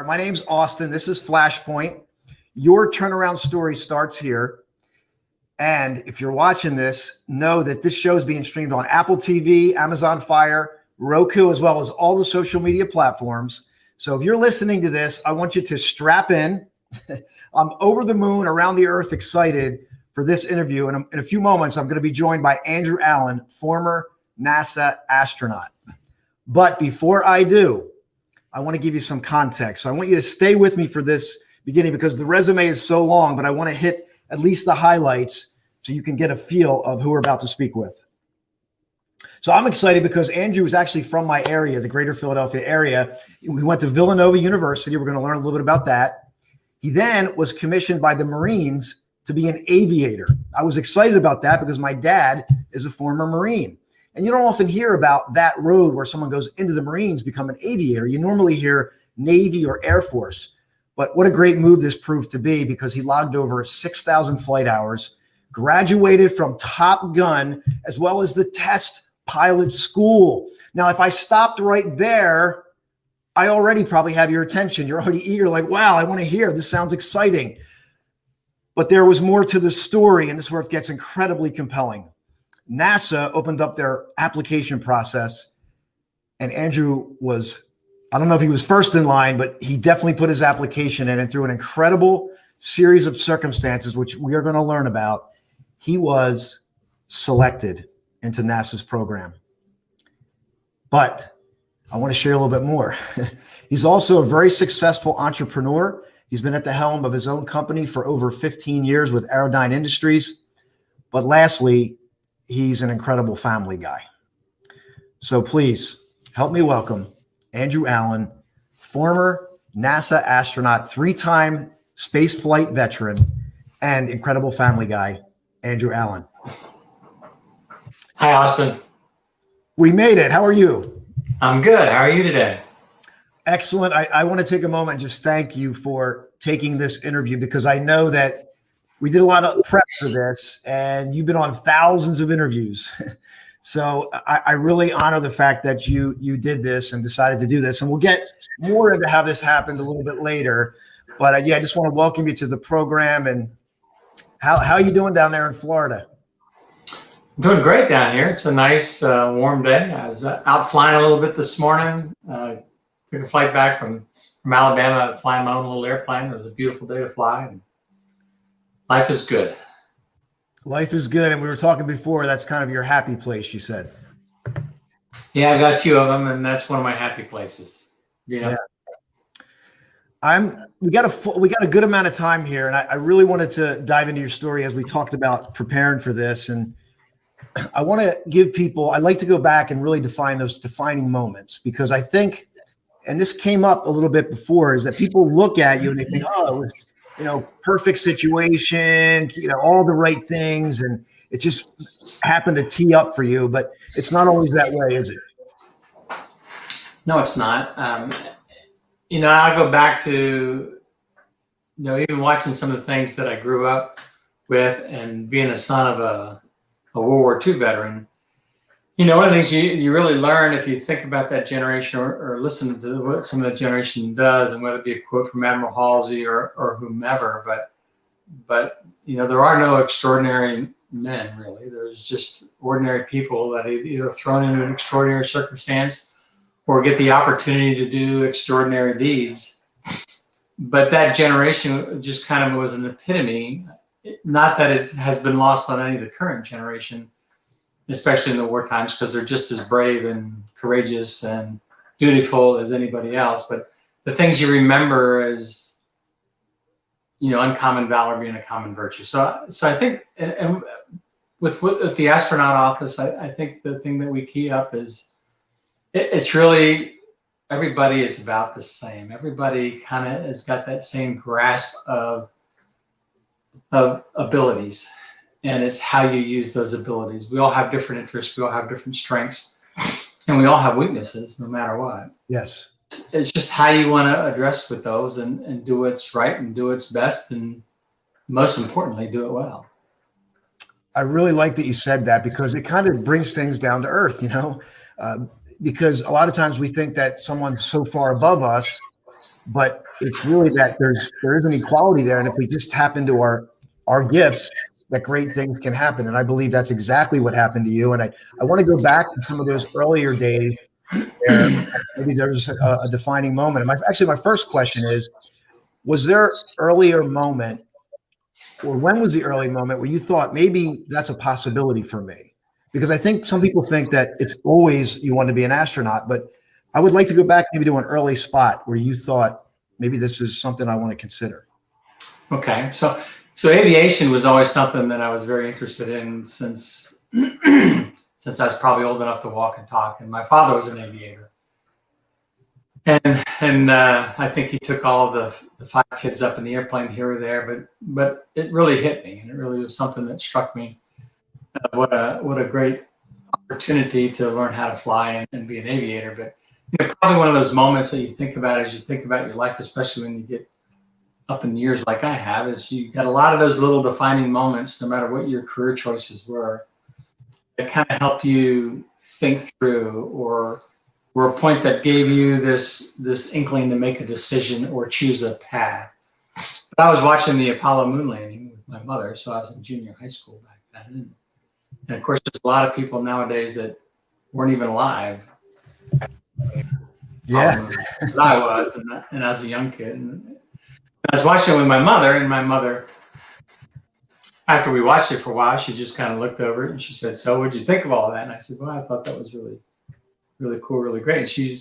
are. My name's Austin. This is Flashpoint. Your turnaround story starts here. And if you're watching this, know that this show is being streamed on Apple TV, Amazon Fire, Roku, as well as all the social media platforms. So if you're listening to this, I want you to strap in. I'm over the moon, around the earth, excited for this interview. And in a few moments, I'm going to be joined by Andrew Allen, former NASA astronaut. But before I do, I want to give you some context. I want you to stay with me for this beginning because the resume is so long, but I want to hit at least the highlights so you can get a feel of who we're about to speak with. So I'm excited because Andrew is actually from my area, the greater Philadelphia area. We went to Villanova University. We're going to learn a little bit about that. He then was commissioned by the Marines to be an aviator. I was excited about that because my dad is a former Marine. And you don't often hear about that road where someone goes into the Marines, become an aviator. You normally hear Navy or Air Force. But what a great move this proved to be because he logged over 6,000 flight hours, graduated from Top Gun, as well as the test pilot school. Now, if I stopped right there, I already probably have your attention. You're already eager, like, wow, I want to hear. This sounds exciting. But there was more to the story, and this is where it gets incredibly compelling. NASA opened up their application process, and Andrew was, I don't know if he was first in line, but he definitely put his application in, and through an incredible series of circumstances, which we are going to learn about, he was selected into NASA's program. But I want to share a little bit more. He's also a very successful entrepreneur. He's been at the helm of his own company for over 15 years with Aerodyne Industries. But lastly, he's an incredible family guy. So please help me welcome Andrew Allen, former NASA astronaut, 3-time space flight veteran, and incredible family guy, Andrew Allen. Hi, Austin. We made it. How are you? I'm good. How are you today? Excellent. I want to take a moment and just thank you for taking this interview because I know that we did a lot of prep for this, and you've been on thousands of interviews. So I really honor the fact that you did this and decided to do this. And we'll get more into how this happened a little bit later. But yeah, I just want to welcome you to the program. And how are you doing down there in Florida? I'm doing great down here. It's a nice, warm day. I was out flying a little bit this morning. Took a flight back from Alabama, flying my own little airplane. It was a beautiful day to fly. And life is good. Life is good. And we were talking before, that's kind of your happy place, you said. Yeah, I've got a few of them, and that's one of my happy places. Yeah. We got a good amount of time here, and I really wanted to dive into your story as we talked about preparing for this. And I want to give people, I like to go back and really define those defining moments because I think, and this came up a little bit before, is that people look at you and they think, oh, it was, perfect situation, all the right things. And it just happened to tee up for you, but it's not always that way, is it? No, it's not. I go back to, even watching some of the things that I grew up with and being a son of a World War II veteran. One of the things you really learn if you think about that generation or listen to what some of the generation does, and whether it be a quote from Admiral Halsey or whomever, but there are no extraordinary men really. There's just ordinary people that are either thrown into an extraordinary circumstance or get the opportunity to do extraordinary deeds. But that generation just kind of was an epitome. Not that it has been lost on any of the current generation, especially in the war times, because they're just as brave and courageous and dutiful as anybody else. But the things you remember as, uncommon valor being a common virtue. So I think, and with the astronaut office, I think the thing that we key up is it's really, everybody is about the same. Everybody kind of has got that same grasp of abilities. And it's how you use those abilities. We all have different interests. We all have different strengths. And we all have weaknesses, no matter what. Yes. It's just how you want to address with those and do what's right and do what's best. And most importantly, do it well. I really like that you said that because it kind of brings things down to earth, because a lot of times we think that someone's so far above us, but it's really that there is an equality there, and if we just tap into our gifts, that great things can happen. And I believe that's exactly what happened to you. And I want to go back to some of those earlier days where maybe there was a defining moment. And my first question is, was there earlier moment, or when was the early moment where you thought maybe that's a possibility for me? Because I think some people think that it's always you want to be an astronaut, but I would like to go back maybe to an early spot where you thought maybe this is something I want to consider. Okay, so aviation was always something that I was very interested in since since I was probably old enough to walk and talk. And my father was an aviator, and I think he took all of the 5 kids up in the airplane here or there. But it really hit me, and it really was something that struck me. What a great opportunity to learn how to fly and be an aviator. But probably one of those moments that you think about as you think about your life, especially when you get up in years like I have, is you got a lot of those little defining moments, no matter what your career choices were, that kind of help you think through, or were a point that gave you this inkling to make a decision or choose a path. But I was watching the Apollo moon landing with my mother, so I was in junior high school back then. And of course, there's a lot of people nowadays that weren't even alive. Yeah, that I was, and as a young kid. And I was watching it with my mother, and my mother, after we watched it for a while, she just kind of looked over it and she said, "So what'd you think of all that?" And I said, "Well, I thought that was really, really cool, really great." And she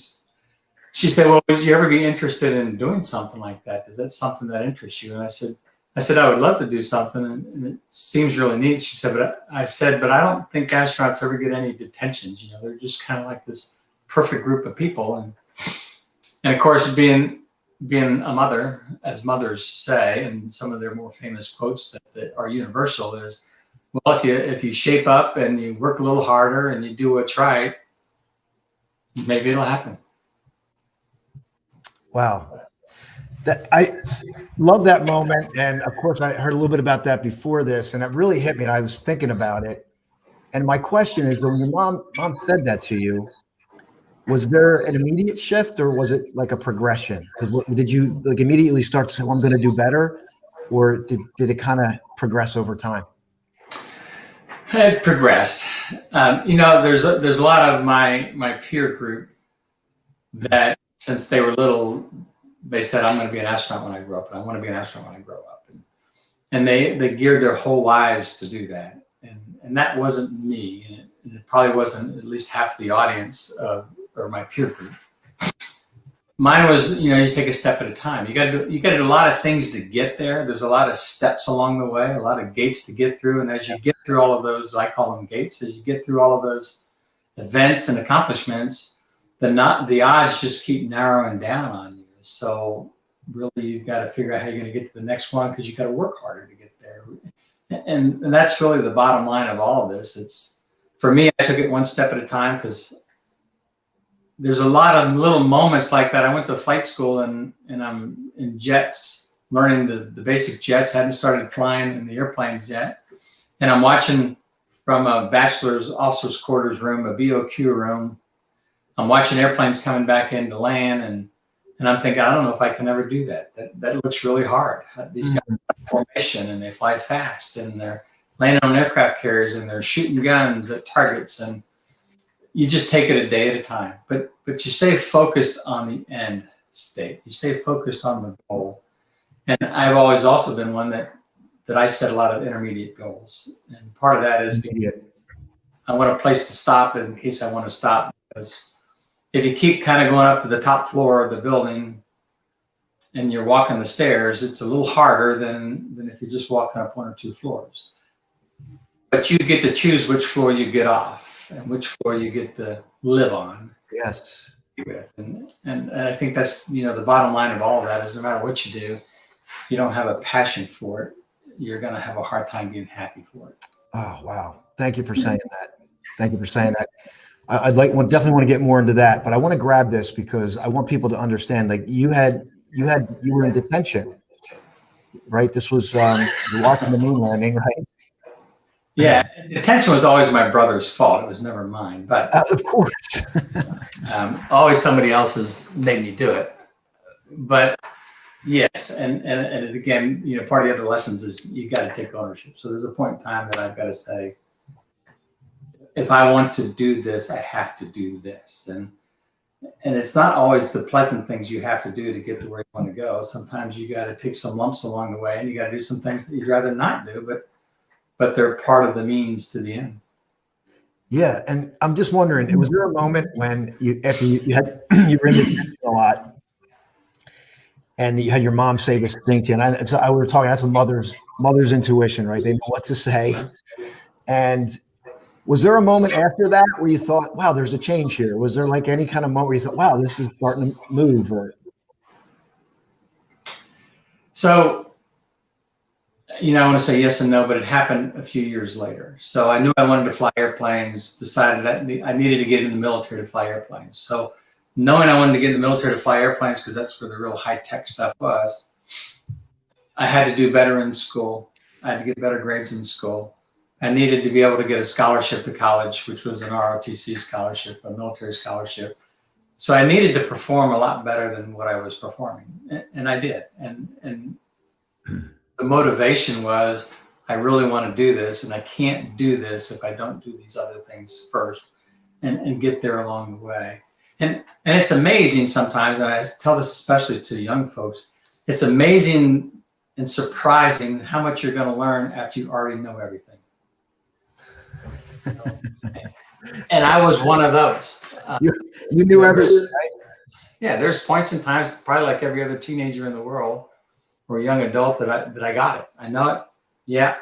said, "Well, would you ever be interested in doing something like that? Is that something that interests you?" And I said, "I would love to do something, and it seems really neat." She said, "But I don't think astronauts ever get any detentions. They're just kind of like this perfect group of people." And of course, being a mother, as mothers say, and some of their more famous quotes that are universal is, well, if you shape up and you work a little harder and you do what's right, maybe it'll happen. Wow. I love that moment. And of course, I heard a little bit about that before this, and it really hit me. And I was thinking about it. And my question is, when your mom said that to you, was there an immediate shift, or was it like a progression? Because did you like immediately start to say, "Well, I'm going to do better," or did it kind of progress over time? It progressed. There's a lot of my peer group that since they were little, they said, "I'm going to be an astronaut when I grow up, and I want to be an astronaut when I grow up," and they geared their whole lives to do that. And that wasn't me, and it probably wasn't at least half the audience or my peer group. Mine was, you take a step at a time. You got to do a lot of things to get there. There's a lot of steps along the way, a lot of gates to get through. And as you get through all of those, I call them gates, as you get through all of those events and accomplishments, the odds just keep narrowing down on you. So really, you've got to figure out how you're going to get to the next one, because you got to work harder to get there. And that's really the bottom line of all of this. For me, I took it one step at a time, because there's a lot of little moments like that. I went to flight school and I'm in jets, learning the basic jets, hadn't started flying in the airplane yet. And I'm watching from a bachelor's officer's quarters room, a BOQ room. I'm watching airplanes coming back in to land, and I'm thinking, I don't know if I can ever do that. That looks really hard. These guys have formation, and they fly fast, and they're landing on aircraft carriers, and they're shooting guns at targets, and you just take it a day at a time, but you stay focused on the end state. You stay focused on the goal. And I've always also been one that I set a lot of intermediate goals. And part of that is I want a place to stop in case I want to stop. Because if you keep kind of going up to the top floor of the building and you're walking the stairs, it's a little harder than if you're just walking up 1 or 2 floors. But you get to choose which floor you get off and which floor you get to live on. Yes. And I think that's, the bottom line of all of that is, no matter what you do, if you don't have a passion for it, you're going to have a hard time being happy for it. Oh, wow. Thank you for saying that. Thank you for saying that. Definitely want to get more into that, but I want to grab this because I want people to understand, like you were in detention, right? This was, you're watching the moon landing, right? Yeah, detention was always my brother's fault. It was never mine. But of course, always somebody else's made me do it. But Yes, and again, part of the other lessons is you got to take ownership. So there's a point in time that I've got to say, if I want to do this, I have to do this, and it's not always the pleasant things you have to do to get to where you want to go. Sometimes you got to take some lumps along the way, and you got to do some things that you'd rather not do, but they're part of the means to the end. Yeah, and I'm just wondering, was there a moment when after you had you were in the a lot, and you had your mom say this thing to you, and we were talking. That's a mother's intuition, right? They know what to say. And was there a moment after that where you thought, "Wow, there's a change here"? Was there like any kind of moment where you thought, "Wow, this is starting to move"? Or so, I want to say yes and no, but it happened a few years later. So I knew I wanted to fly airplanes. Decided that I needed to get in the military to fly airplanes. So knowing I wanted to get in the military to fly airplanes because that's where the real high tech stuff was, I had to do better in school. I had to get better grades in school. I needed to be able to get a scholarship to college, which was an ROTC scholarship, a military scholarship. So I needed to perform a lot better than what I was performing, and I did. And the motivation was, I really want to do this, and I can't do this if I don't do these other things first, and get there along the way. And it's amazing sometimes, and I tell this especially to young folks, it's amazing and surprising how much you're going to learn after you already know everything. And I was one of those. you knew everything, right? Yeah, there's points in times, probably like every other teenager in the world or young adult, that I got it. I know it. Yeah,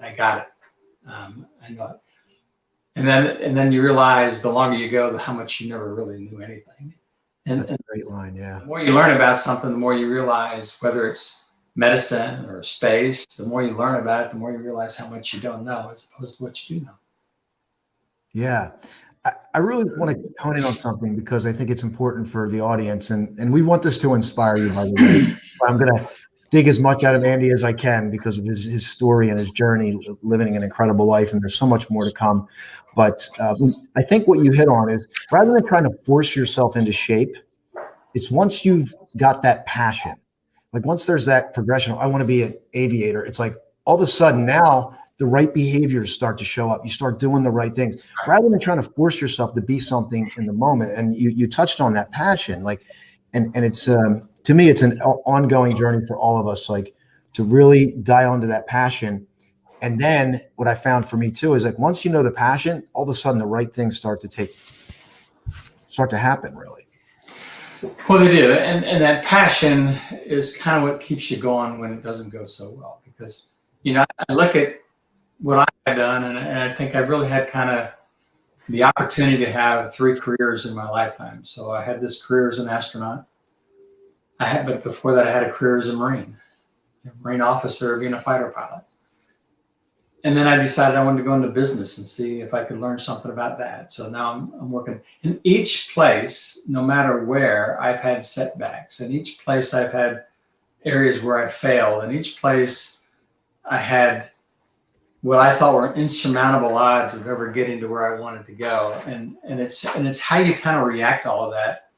I got it. I know it. And then you realize the longer you go, how much you never really knew anything. That's a great line, yeah. The more you learn about something, the more you realize, whether it's medicine or space, the more you learn about it, the more you realize how much you don't know as opposed to what you do know. Yeah. I really want to hone in on something because I think it's important for the audience, and we want this to inspire you, by the way. I'm going to dig as much out of Andy as I can because of his story and his journey, living an incredible life, and there's so much more to come. But I think what you hit on is, rather than trying to force yourself into shape, it's once you've got that passion, like once there's that progression, I want to be an aviator. It's like all of a sudden now the right behaviors start to show up. You start doing the right things rather than trying to force yourself to be something in the moment. And you touched on that passion, like, and it's to me, it's an ongoing journey for all of us, like to really dial into that passion. And then what I found for me too is like once you know the passion, all of a sudden the right things start to happen, really. Well, they do, and that passion is kind of what keeps you going when it doesn't go so well. Because I look at what I've done, and I think I really had kind of the opportunity to have 3 careers in my lifetime. So I had this career as an astronaut. But before that, I had a career as a Marine officer, being a fighter pilot. And then I decided I wanted to go into business and see if I could learn something about that. So now I'm working in each place, no matter where, I've had setbacks. In each place, I've had areas where I failed. In each place, I had what I thought were insurmountable odds of ever getting to where I wanted to go. And it's how you kind of react to all of that.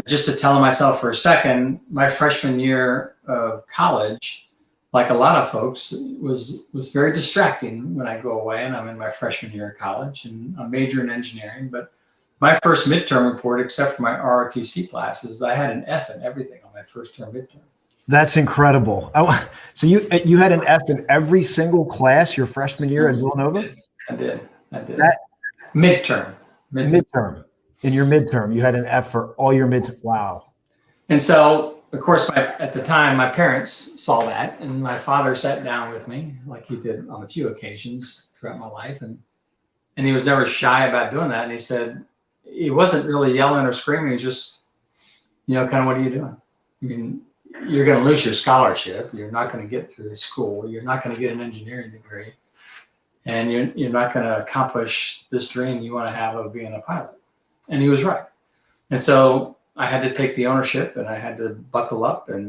Just to tell myself for a second, my freshman year of college, like a lot of folks, was very distracting when I go away and I'm in my freshman year of college and I'm majoring in engineering. But my first midterm report, except for my ROTC classes, I had an F in everything on my first term midterm. That's incredible. So you had an F in every single class your freshman year at Villanova? I did. That midterm. In your midterm, you had an F for all your midterm. Wow. And so, of course, at the time, my parents saw that, and my father sat down with me, like he did on a few occasions throughout my life, and he was never shy about doing that. And he said, he wasn't really yelling or screaming. He was just, kind of, what are you doing? I mean, you're going to lose your scholarship. You're not going to get through school. You're not going to get an engineering degree, and you're not going to accomplish this dream you want to have of being a pilot. And he was right. And so I had to take the ownership, and I had to buckle up or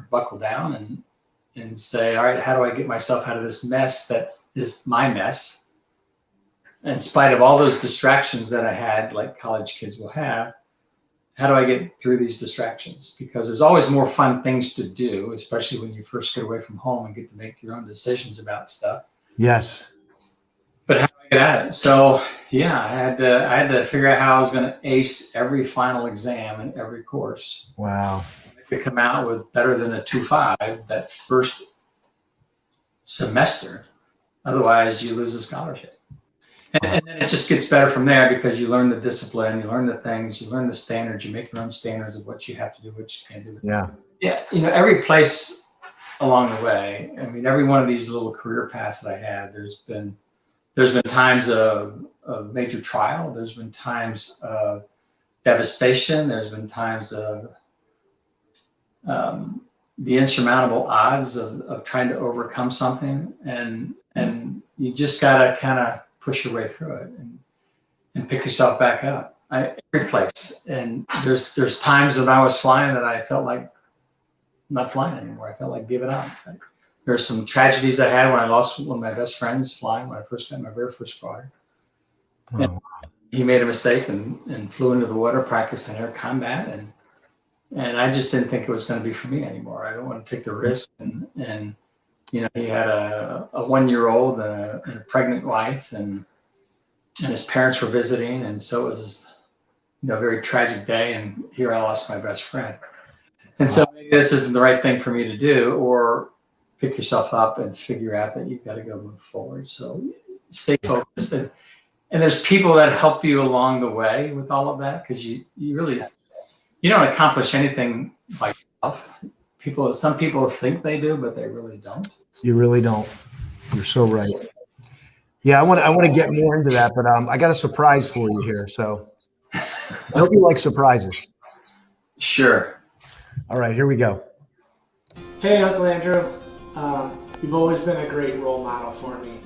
buckle down and say, all right, how do I get myself out of this mess that is my mess? In spite of all those distractions that I had, like college kids will have, how do I get through these distractions? Because there's always more fun things to do, especially when you first get away from home and get to make your own decisions about stuff. Yes. But how do I get at it? So yeah, I had to figure out how I was going to ace every final exam in every course. Wow. To come out with better than a 2.5 that first semester. Otherwise, you lose a scholarship. And then it just gets better from there because you learn the discipline, you learn the things, you learn the standards, you make your own standards of what you have to do, what you can't do. Yeah. Yeah. You know, every place along the way, I mean, every one of these little career paths that I had, there's been times of major trial. There's been times of devastation. There's been times of the insurmountable odds of trying to overcome something. And you just got to kind of push your way through it and pick yourself back up. Every place. And there's times when I was flying that I felt like not flying anymore. I felt like giving up. There's some tragedies I had when I lost one of my best friends flying when I first got my very first squadron. Oh. He made a mistake and flew into the water, practicing air combat, and I just didn't think it was going to be for me anymore. I don't want to take the risk. And you know, he had a 1-year-old and a pregnant wife, and his parents were visiting, and so it was, you know, a very tragic day. And here I lost my best friend. And so maybe this isn't the right thing for me to do, or pick yourself up and figure out that you've got to go move forward. So stay focused. And there's people that help you along the way with all of that, because you really, you don't accomplish anything by yourself. Some people think they do, but they really don't. You really don't. You're so right. Yeah, I want to get more into that, but I got a surprise for you here. So I hope you like surprises. Sure. All right, here we go. Hey, Uncle Andrew. You've always been a great role model for me.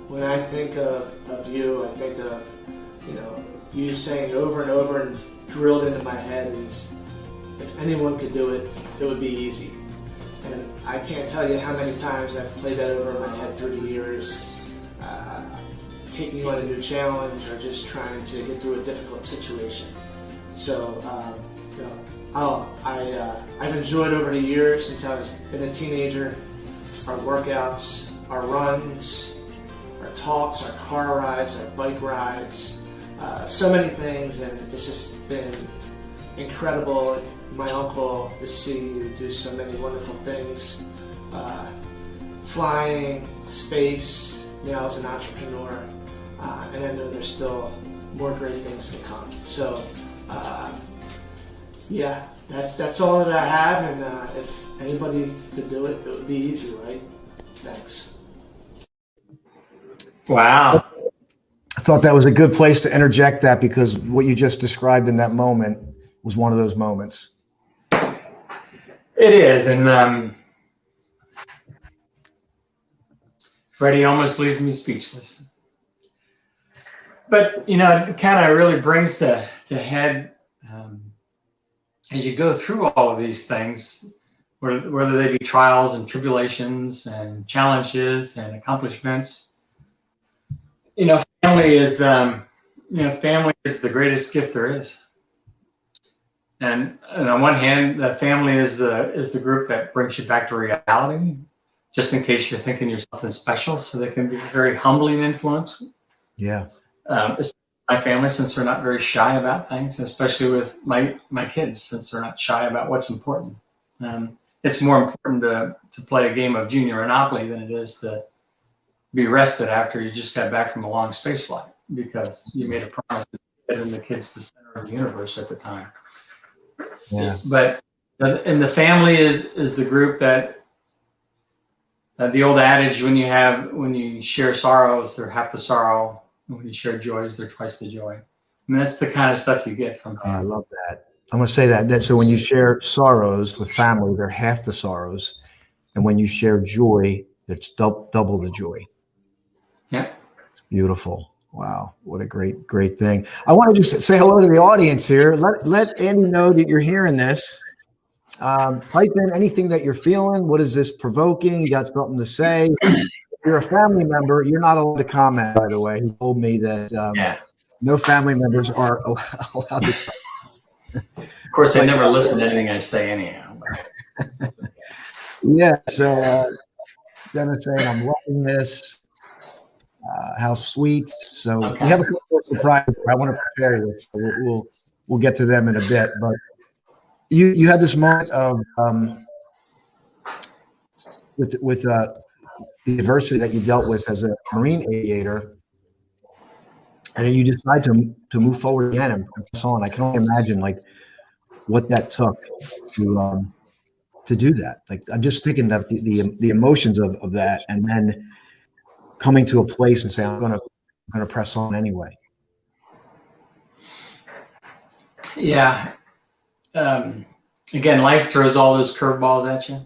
When I think of you, I think of, you know, you saying over and over and drilled into my head is, if anyone could do it, it would be easy. And I can't tell you how many times I've played that over in my head through the years, taking on a new challenge or just trying to get through a difficult situation. So, you know, I've enjoyed over the years since I've been a teenager, our workouts, our runs, our talks, our car rides, our bike rides, so many things, and it's just been incredible. My uncle, to see you do so many wonderful things, flying, space, now as an entrepreneur, and I know there's still more great things to come. So, yeah, that's all that I have, and if anybody could do it, it would be easy, right? Thanks. Wow. I thought that was a good place to interject that, because what you just described in that moment was one of those moments. It is. And Freddie almost leaves me speechless. But, you know, it kind of really brings to head, as you go through all of these things, whether they be trials and tribulations and challenges and accomplishments, you know, family is the greatest gift there is. And on one hand, the family is the group that brings you back to reality, just in case you're thinking you're something special. So they can be a very humbling influence. Yeah. My family, since they're not very shy about things, especially with my kids, since they're not shy about what's important. It's more important to play a game of junior Monopoly than it is to be rested after you just got back from a long space flight, because you made a promise to get in the kid's the center of the universe at the time. Yeah. But and the family is the group that the old adage, when you share sorrows, they're half the sorrow, and when you share joys, they're twice the joy. I mean, that's the kind of stuff you get from family. I love that. I'm going to say that. So when you share sorrows with family, they're half the sorrows, and when you share joy, it's double the joy. Yeah. Beautiful. Wow. What a great thing. I want to just say hello to the audience here. Let Andy know that you're hearing this. Type in anything that you're feeling. What is this provoking? You got something to say? If you're a family member, you're not allowed to comment, by the way. He told me that no family members are allowed to comment. Of course, they never listen to anything I say anyhow. Yeah. So Dennis saying, I'm loving this. How sweet. So Okay. we have a couple of surprises. I want to prepare you. So we'll get to them in a bit. But you had this moment of with the adversity that you dealt with as a Marine aviator, and then you decide to move forward again and press on. I can only imagine like what that took to do that. Like I'm just thinking of the emotions of that, and then coming to a place and saying I'm gonna press on anyway. Yeah. Again, life throws all those curveballs at you,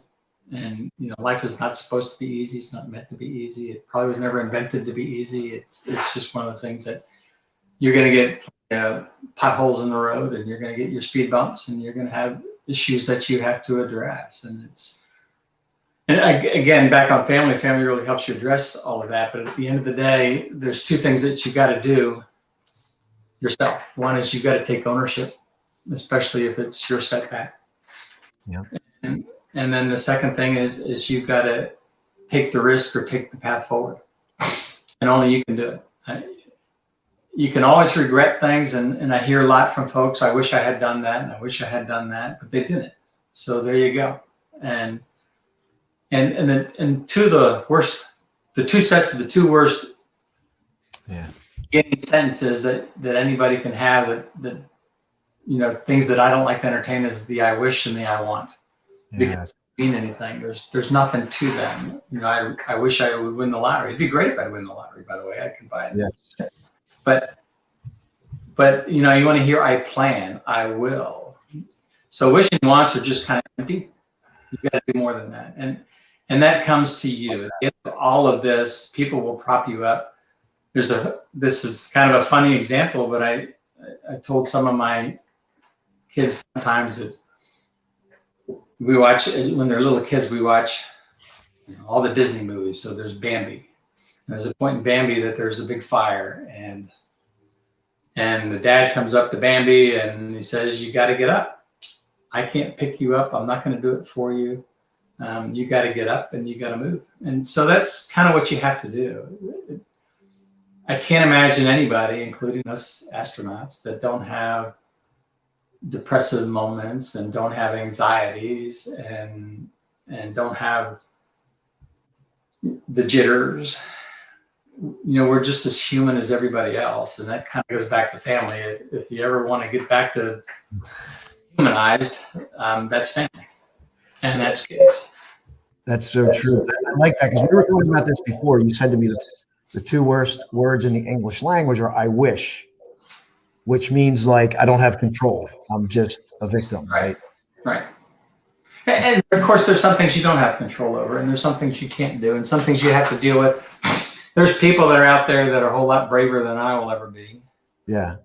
and life is not supposed to be easy. It's not meant to be easy. It probably was never invented to be easy. It's just one of those things that you're going to get potholes in the road, and you're going to get your speed bumps, and you're going to have issues that you have to address. And again, back on family really helps you address all of that. But at the end of the day, there's two things that you got to do yourself. One is you got to take ownership, especially if it's your setback. Yeah. And then the second thing is you've got to take the risk or take the path forward, and only you can do it. You can always regret things, and I hear a lot from folks. I wish I had done that, and I wish I had done that, but they didn't. So there you go. And then the two sets of the two worst getting sentences that anybody can have that things that I don't like to entertain is the I wish and the I want. Because it doesn't mean anything. There's nothing to them. I wish I would win the lottery. It'd be great if I win the lottery, by the way. I can buy it. Yes. But you want to hear I plan, I will. So wish and wants are just kind of empty. You got to do more than that. And that comes to you. If all of this, people will prop you up. This is kind of a funny example, but I told some of my kids sometimes that we watch, when they're little kids, we watch all the Disney movies. So there's Bambi. There's a point in Bambi that there's a big fire, and the dad comes up to Bambi and he says, you got to get up. I can't pick you up. I'm not going to do it for you. You got to get up and you got to move. And so that's kind of what you have to do. I can't imagine anybody, including us astronauts, that don't have depressive moments and don't have anxieties and don't have the jitters. We're just as human as everybody else, and that kind of goes back to family. If you ever want to get back to humanized, that's family, and that's kids. That's so true. I like that, because we were talking about this before. You said to me the two worst words in the English language are I wish, which means like I don't have control. I'm just a victim, right? Right. And of course, there's some things you don't have control over, and there's some things you can't do, and some things you have to deal with. There's people that are out there that are a whole lot braver than I will ever be. Yeah.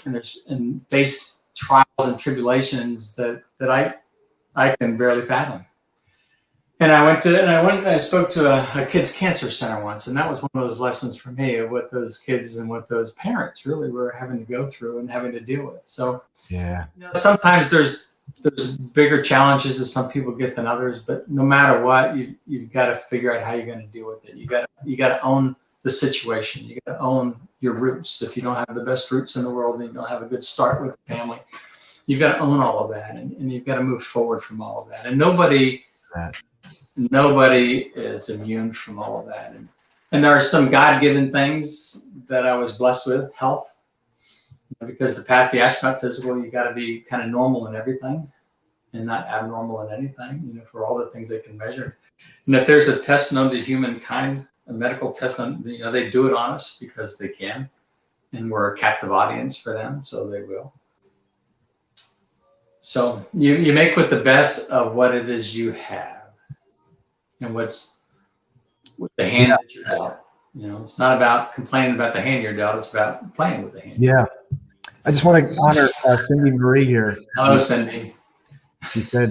And face trials and tribulations that I can barely fathom. And I spoke to a kids' cancer center once, and that was one of those lessons for me of what those kids and what those parents really were having to go through and having to deal with. So yeah, sometimes there's bigger challenges that some people get than others, but no matter what, you've got to figure out how you're going to deal with it. You got to own the situation. You got to own your roots. If you don't have the best roots in the world, then you don't have a good start with the family. You've got to own all of that, and you've got to move forward from all of that. And nobody is immune from all of that. And there are some God-given things that I was blessed with, health. Because to pass the astronaut physical, you got to be kind of normal in everything and not abnormal in anything, for all the things they can measure. And if there's a test known to humankind, a medical test, they do it on us because they can. And we're a captive audience for them, so they will. So you make with the best of what it is you have and what's with the hand that you're dealt. It's not about complaining about the hand you're dealt. It's about playing with the hand. Yeah. I just want to honor Cindy Marie here. Hello, Cindy. She said,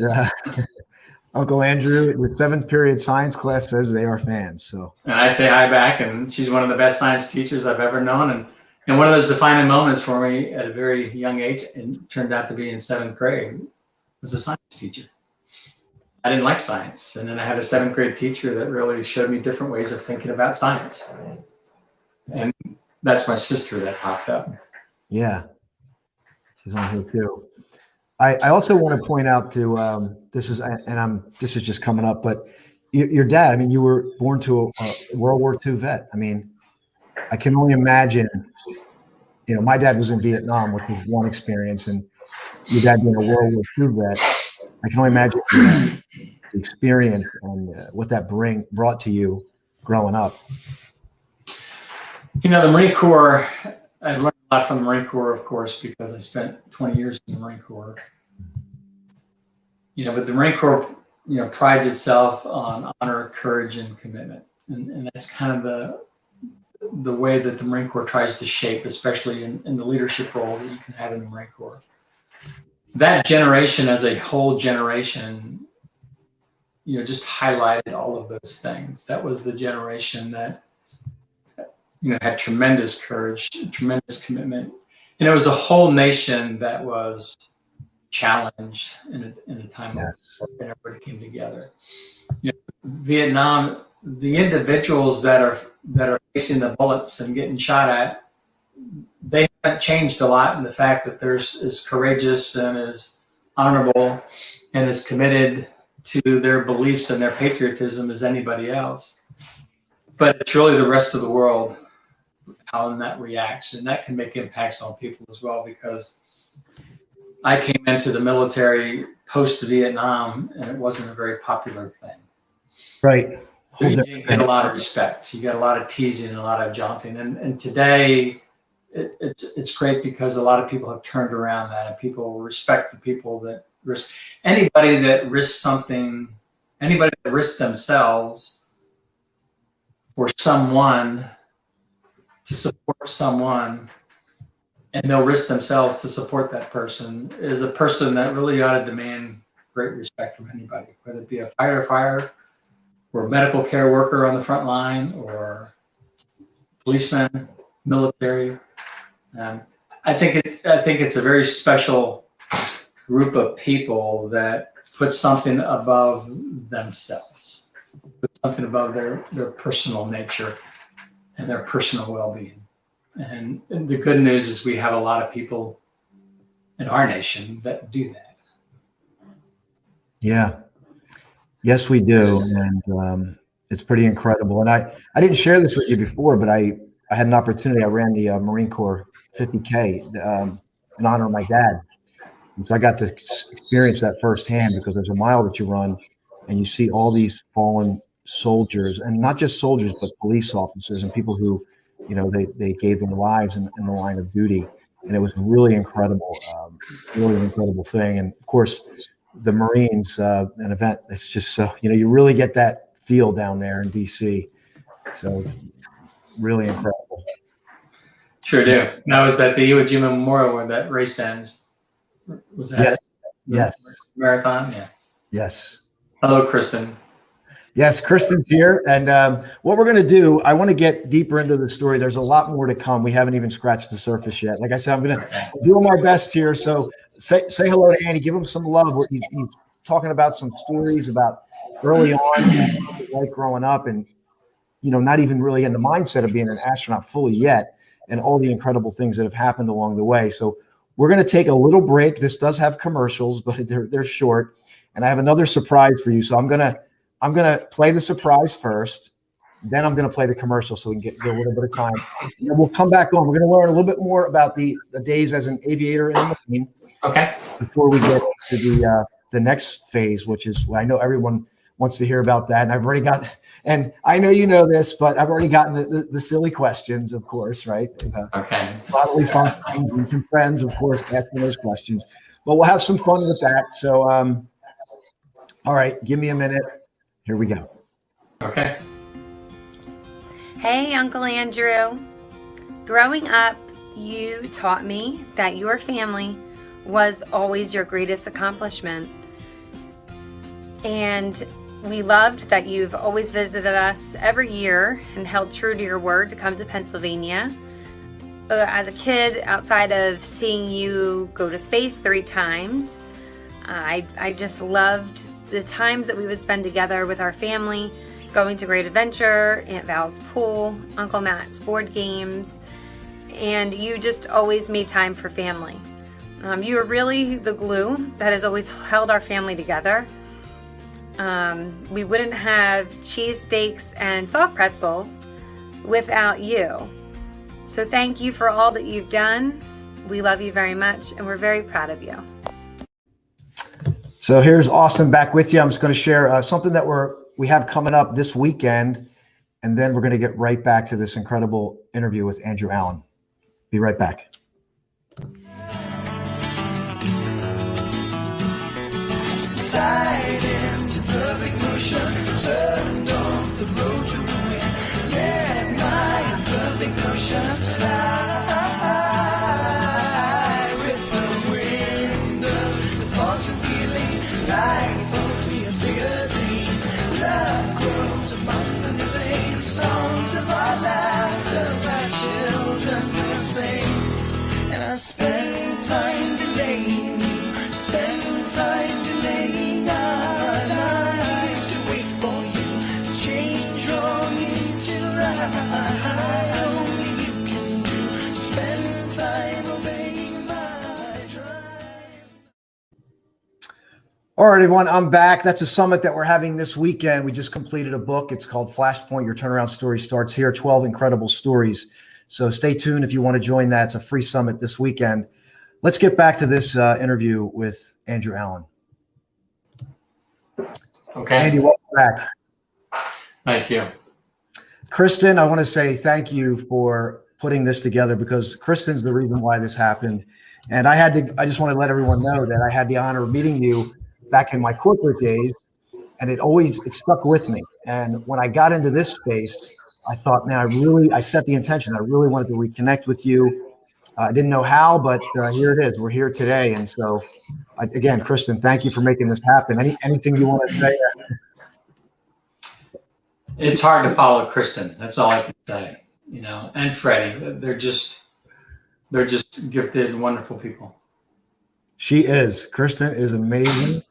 Uncle Andrew, the 7th period science class says they are fans. So, and I say hi back, and she's one of the best science teachers I've ever known. And one of those defining moments for me at a very young age, and turned out to be in 7th grade, was a science teacher. I didn't like science. And then I had a 7th grade teacher that really showed me different ways of thinking about science. And that's my sister that popped up. Yeah. She's on here too. I also want to point out to this is just coming up, but your dad, I mean, you were born to a World War II vet. I mean, I can only imagine, you know, my dad was in Vietnam, which was one experience, and your dad being a World War II vet, I can only imagine the experience and what that brought to you growing up. You know, the Marine Corps, I learned a lot from the Marine Corps, of course, because I spent 20 years in the Marine Corps. You know, but the Marine Corps, you know, prides itself on honor, courage, and commitment. And that's kind of the way that the Marine Corps tries to shape, especially in the leadership roles that you can have in the Marine Corps. That generation as a whole generation, you know, just highlighted all of those things. That was the generation that, you know, had tremendous courage, tremendous commitment. And it was a whole nation that was challenged in a time of war, and everybody came together. You know, Vietnam, the individuals that are facing the bullets and getting shot at, they haven't changed a lot in the fact that they're as courageous and as honorable and as committed to their beliefs and their patriotism as anybody else. But it's really the rest of the world, how that reacts, and that can make impacts on people as well, because I came into the military post-Vietnam and it wasn't a very popular thing. Right. You didn't get a lot of respect. You got a lot of teasing and a lot of jaunting. And today it's great because a lot of people have turned around that, and people respect the people that risk. Anybody that risks something, anybody that risks themselves for someone, to support someone, and they'll risk themselves to support that person, is a person that really ought to demand great respect from anybody, whether it be a firefighter or a medical care worker on the front line or policeman, military. I think it's a very special group of people that put something above themselves, put something above their personal nature and their personal well-being. And the good news is we have a lot of people in our nation that do that. Yeah. Yes, we do. And it's pretty incredible. And I didn't share this with you before, but I had an opportunity. I ran the Marine Corps 50K in honor of my dad. And so I got to experience that firsthand, because there's a mile that you run and you see all these fallen soldiers, and not just soldiers, but police officers and people who, you know, they gave their lives in the line of duty. And it was really incredible thing. And of course, the Marines, an event that's just so, you know, you really get that feel down there in DC. So really incredible. Sure do. Now, was that the Iwo Jima Memorial where that race ends? Was that yes. Marathon? Yeah. Yes. Hello, Kristen. Yes, Kristen's here. And what we're going to do, I want to get deeper into the story. There's a lot more to come. We haven't even scratched the surface yet. Like I said, I'm going to do my best here. So say hello to Andy. Give him some love. He's talking about some stories about early on, like growing up, and, you know, not even really in the mindset of being an astronaut fully yet, and all the incredible things that have happened along the way. So we're going to take a little break. This does have commercials, but they're short. And I have another surprise for you. So I'm going to play the surprise first. Then I'm going to play the commercial so we can get a little bit of time. And we'll come back on. We're going to learn a little bit more about the days as an aviator in the Marine. Okay. Before we get to the next phase, which is, I know everyone wants to hear about that. And I've already got, and I know you know this, but I've already gotten the silly questions, of course, right? Okay. Bodily functions and some friends, of course, asking those questions. But we'll have some fun with that. So, all right, give me a minute. Here we go. Okay. Hey, Uncle Andrew. Growing up, you taught me that your family was always your greatest accomplishment. And we loved that you've always visited us every year and held true to your word to come to Pennsylvania. as a kid, outside of seeing you go to space 3 times, I just loved the times that we would spend together with our family, going to Great Adventure, Aunt Val's pool, Uncle Matt's board games, and you just always made time for family. You were really the glue that has always held our family together. We wouldn't have cheesesteaks and soft pretzels without you. So thank you for all that you've done. We love you very much, and we're very proud of you. So here's Austin back with you. I'm just going to share something that we have coming up this weekend, and then we're going to get right back to this incredible interview with Andrew Allen. Be right back. Tied into perfect motion, turned off the road to ruin. Let my imperfect notions fly with the wind of the thoughts and feelings. Life falls to a bigger dream. Love grows among the living. Songs of our laughter, my children will sing. And I spend time delaying you, spend time delaying our lives to wait for you to change wrong into right. Only you can do, spend time obeying my drive. All right, everyone, I'm back. That's a summit that we're having this weekend. We just completed a book. It's called Flashpoint, Your Turnaround Story Starts Here, 12 incredible stories. So stay tuned if you want to join that. It's a free summit this weekend. Let's get back to this interview with Andrew Allen. Okay. Andy, welcome back. Thank you. Kristen, I want to say thank you for putting this together, because Kristen's the reason why this happened. And I just want to let everyone know that I had the honor of meeting you back in my corporate days, and it stuck with me. And when I got into this space, I thought, man, I set the intention. I really wanted to reconnect with you. I didn't know how, but here it is. We're here today. And so again, Kristen, thank you for making this happen. Anything you want to say? It's hard to follow Kristen. That's all I can say. And Freddie. They're just gifted, wonderful people. She is. Kristen is amazing.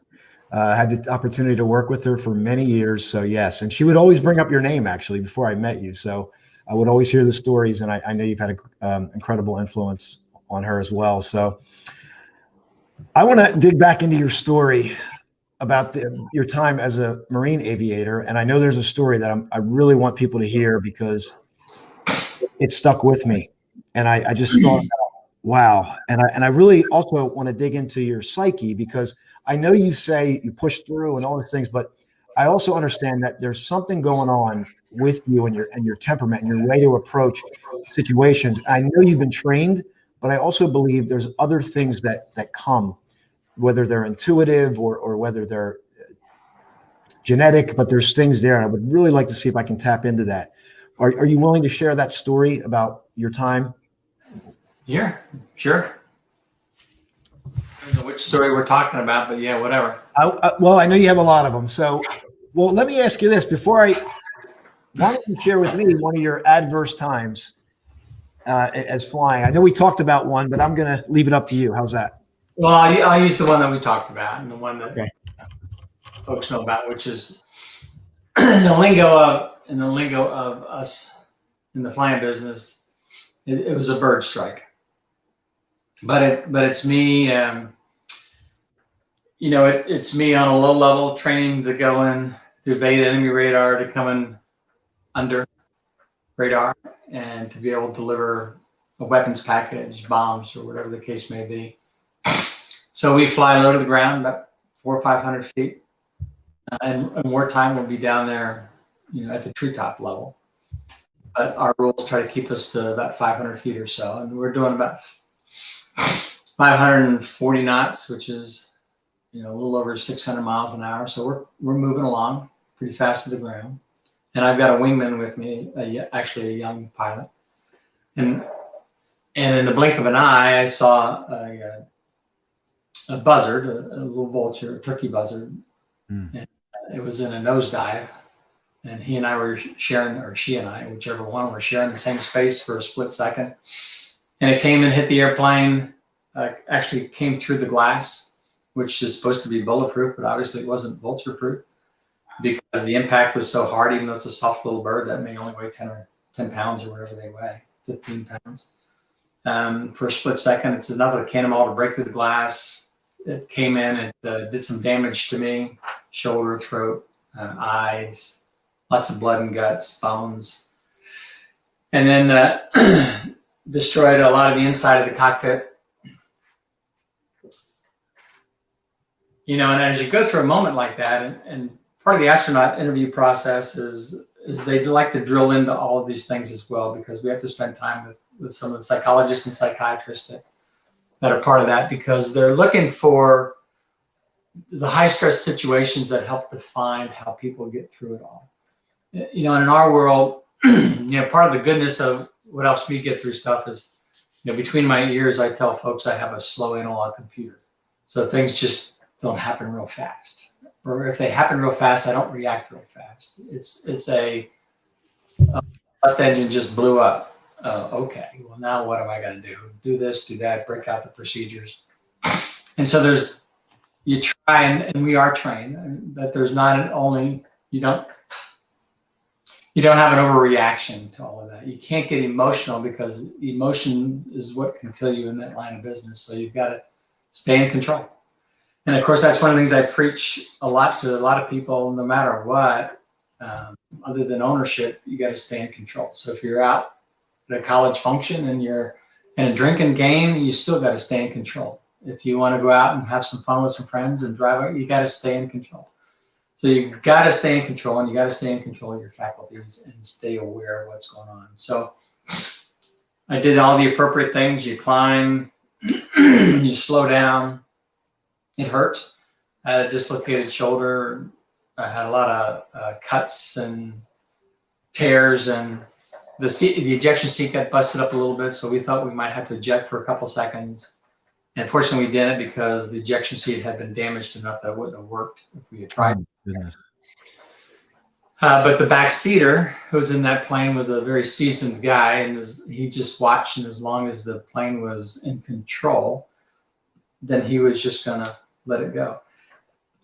Had the opportunity to work with her for many years. So yes. And she would always bring up your name actually before I met you. So I would always hear the stories, and I know you've had an incredible influence on her as well. So I want to dig back into your story about your time as a Marine aviator. And I know there's a story that I really want people to hear, because it stuck with me. And I just thought, wow. And I really also want to dig into your psyche, because I know you say you push through and all these things, but I also understand that there's something going on with you and your temperament and your way to approach situations. I know you've been trained, but I also believe there's other things that come, whether they're intuitive or whether they're genetic, but there's things there. And I would really like to see if I can tap into that. Are you willing to share that story about your time? Yeah, sure. I don't know which story we're talking about, but yeah, whatever. Well, I know you have a lot of them. So, well, let me ask you this why don't you share with me one of your adverse times as flying? I know we talked about one, but I'm going to leave it up to you. How's that? Well, I use the one that we talked about, and the one that Okay. folks know about, which is the lingo of us in the flying business. It was a bird strike, but it's me. It's me on a low level training to go in to evade enemy radar, to come in under radar, and to be able to deliver a weapons package, bombs, or whatever the case may be. So we fly low to the ground, about 400 or 500 feet, and wartime we'll be down there, at the treetop level. But our rules try to keep us to about 500 feet or so, and we're doing about 540 knots, which is a little over 600 miles an hour. So we're moving along pretty fast to the ground, and I've got a wingman with me, actually a young pilot, and in the blink of an eye, I saw a buzzard, a little vulture, a turkey buzzard. And it was in a nosedive, and he and I were sharing, or she and I, whichever one, were sharing the same space for a split second. And it came and hit the airplane, actually came through the glass, which is supposed to be bulletproof, but obviously it wasn't vulture-proof because the impact was so hard, even though it's a soft little bird that may only weigh 10 pounds or whatever they weigh, 15 pounds. For a split second, it's another cannonball to break through the glass. It came in and did some damage to me, shoulder, throat, eyes, lots of blood and guts, bones. And then destroyed a lot of the inside of the cockpit. You know, and as you go through a moment like that, and part of the astronaut interview process is they like to drill into all of these things as well, because we have to spend time with some of the psychologists and psychiatrists that are part of that, because they're looking for the high stress situations that help define how people get through it all. You know, and in our world, you know, part of the goodness of what helps me get through stuff is, you know, between my ears, I tell folks I have a slow analog computer. So things just don't happen real fast. Or if they happen real fast, I don't react real fast. It's a left engine just blew up. Okay, well, now what am I going to do? Do this, do that, break out the procedures. And so you try, and we are trained that there's not only, you don't have an overreaction to all of that. You can't get emotional, because emotion is what can kill you in that line of business. So you've got to stay in control. And of course, that's one of the things I preach a lot to a lot of people, no matter what, other than ownership, you got to stay in control. So if you're out at a college function and you're in a drinking game, you still got to stay in control. If you want to go out and have some fun with some friends and drive out, you got to stay in control. So you got to stay in control, and you got to stay in control of your faculties and stay aware of what's going on. So I did all the appropriate things. You climb, you slow down. It hurt. I had a dislocated shoulder. I had a lot of cuts and tears, and the ejection seat got busted up a little bit. So we thought we might have to eject for a couple seconds. And fortunately, we didn't, because the ejection seat had been damaged enough that it wouldn't have worked if we had tried. But the backseater who was in that plane was a very seasoned guy, and he just watched, and as long as the plane was in control, then he was just going to let it go.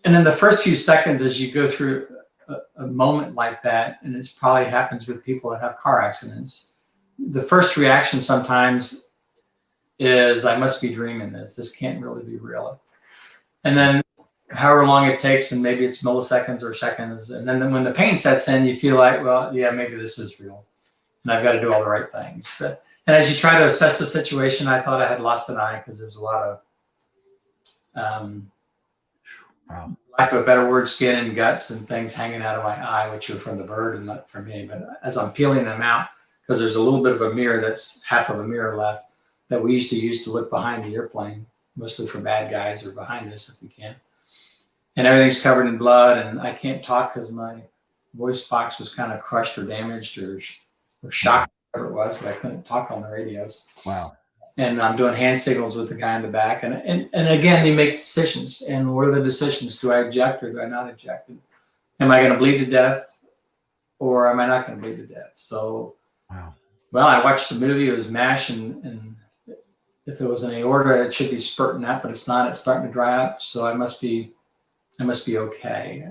And then the first few seconds, as you go through a moment like that, and it probably happens with people that have car accidents, the first reaction sometimes is, I must be dreaming this. This can't really be real. And then however long it takes, and maybe it's milliseconds or seconds, and then when the pain sets in, you feel like, well, yeah, maybe this is real, and I've got to do all the right things. And as you try to assess the situation, I thought I had lost an eye, because there's a lot of lack of a better word, skin and guts and things hanging out of my eye, which are from the bird and not from me. But as I'm peeling them out, because there's a little bit of a mirror, that's half of a mirror left, that we used to use to look behind the airplane, mostly for bad guys or behind us if we can. And everything's covered in blood, and I can't talk because my voice box was kind of crushed or damaged or shocked, whatever it was, but I couldn't talk on the radios. Wow. And I'm doing hand signals with the guy in the back. And again, you make decisions. And what are the decisions? Do I eject or do I not eject? Am I going to bleed to death, or am I not going to bleed to death? So, wow. Well, I watched the movie. It was MASH, and if it was an aorta, it should be spurting out, but it's not. It's starting to dry up. So I must be okay.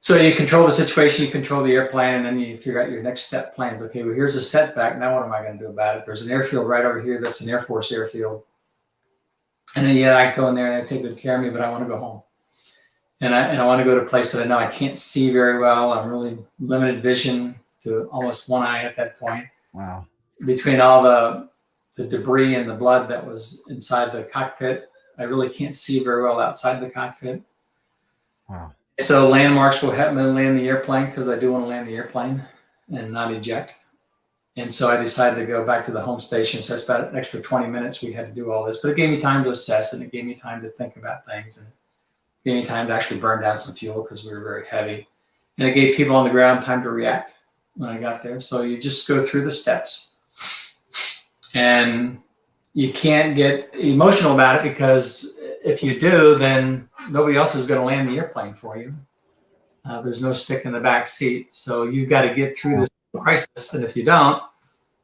So you control the situation, you control the airplane, and then you figure out your next step plans. Okay, well, here's a setback. Now what am I going to do about it? There's an airfield right over here. That's an Air Force airfield. And then, yeah, I go in there and they take good care of me, but I want to go home. And I want to go to a place that I know I can't see very well. I'm really limited vision to almost one eye at that point. Wow. Between all the debris and the blood that was inside the cockpit, I really can't see very well outside the cockpit. Wow. So landmarks will help me land the airplane, because I do want to land the airplane and not eject. And so I decided to go back to the home station. So that's about an extra 20 minutes we had to do all this. But it gave me time to assess, and it gave me time to think about things, and it gave me time to actually burn down some fuel, because we were very heavy. And it gave people on the ground time to react when I got there. So you just go through the steps. And you can't get emotional about it, because if you do, then nobody else is going to land the airplane for you. There's no stick in the back seat. So you've got to get through this crisis. And if you don't,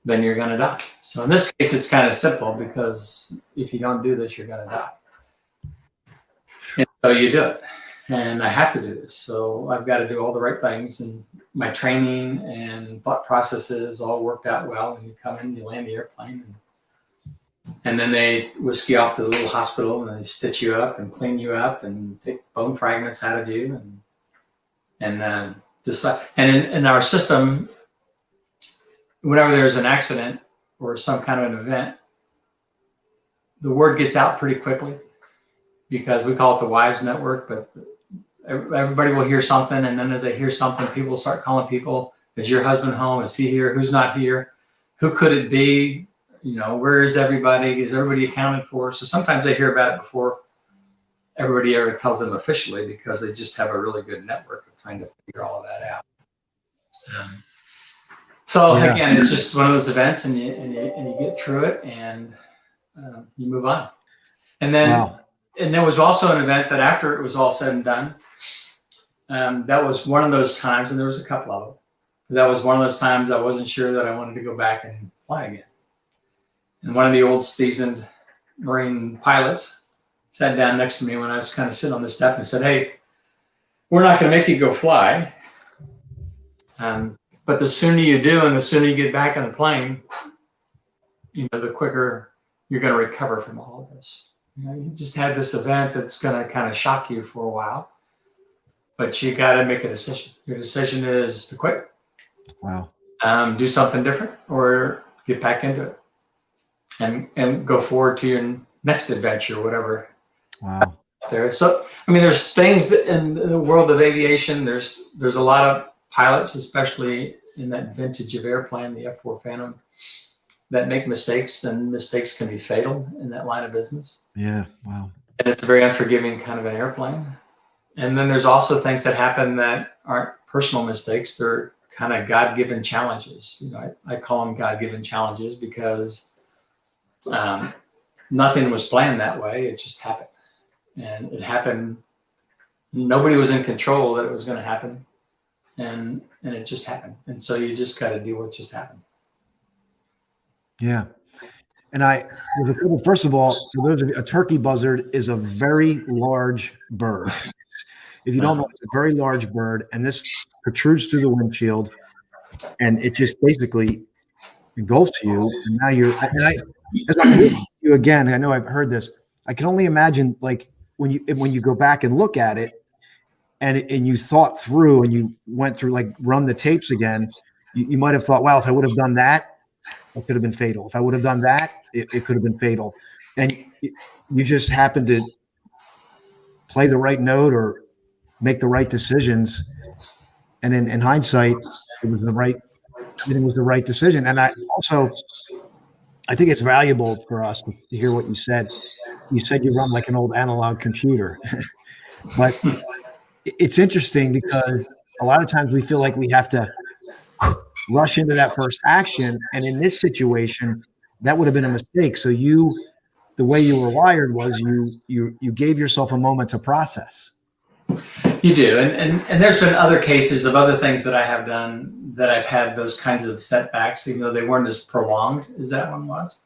then you're going to die. So in this case, it's kind of simple, because if you don't do this, you're going to die. And so you do it. And I have to do this. So I've got to do all the right things. And my training and thought processes all worked out well. And you come in, you land the airplane. And then they whisk you off to the little hospital, and they stitch you up and clean you up and take bone fragments out of you. And just like, and in our system, whenever there's an accident or some kind of an event, the word gets out pretty quickly, because we call it the wives network, but everybody will hear something. And then as they hear something, people start calling people. Is your husband home? Is he here? Who's not here? Who could it be? Where is everybody? Is everybody accounted for? So sometimes they hear about it before everybody ever tells them officially, because they just have a really good network of trying to figure all of that out. So again, it's just one of those events, and you get through it, and you move on. And then and there was also an event that after it was all said and done, that was one of those times, and there was a couple of them. That was one of those times I wasn't sure that I wanted to go back and fly again. And one of the old seasoned Marine pilots sat down next to me when I was kind of sitting on the step and said, "Hey, we're not going to make you go fly. But the sooner you do, and the sooner you get back in the plane, the quicker you're going to recover from all of this. You just had this event that's going to kind of shock you for a while, but you got to make a decision. Your decision is to quit. Wow. Do something different, or get back into it, and go forward to your next adventure, whatever." Wow. There. So, there's things that in the world of aviation, there's a lot of pilots, especially in that vintage of airplane, the F4 Phantom, that make mistakes, and mistakes can be fatal in that line of business. Yeah. Wow. And it's a very unforgiving kind of an airplane. And then there's also things that happen that aren't personal mistakes. They're kind of God-given challenges. I call them God-given challenges, because nothing was planned that way. It just happened. And it happened. Nobody was in control that it was going to happen. And it just happened. And so you just got to do what just happened. Yeah. And first of all, for those of you, a turkey buzzard is a very large bird. If you don't know, it's a very large bird, and this protrudes through the windshield, and it just basically engulfs you. And now as I'm listening to you again, I know I've heard this. I can only imagine, like, when you go back and look at it, and you thought through, and you went through, like, run the tapes again, you might have thought, wow, if I would have done that, it could have been fatal. If I would have done that, it could have been fatal. And you just happened to play the right note or make the right decisions. And in hindsight, everything was the right decision. And I think it's valuable for us to hear what you said. You said you run like an old analog computer, but it's interesting, because a lot of times we feel like we have to rush into that first action. And in this situation, that would have been a mistake. So the way you were wired was you gave yourself a moment to process. You do. And there's been other cases of other things that I have done that I've had those kinds of setbacks, even though they weren't as prolonged as that one was.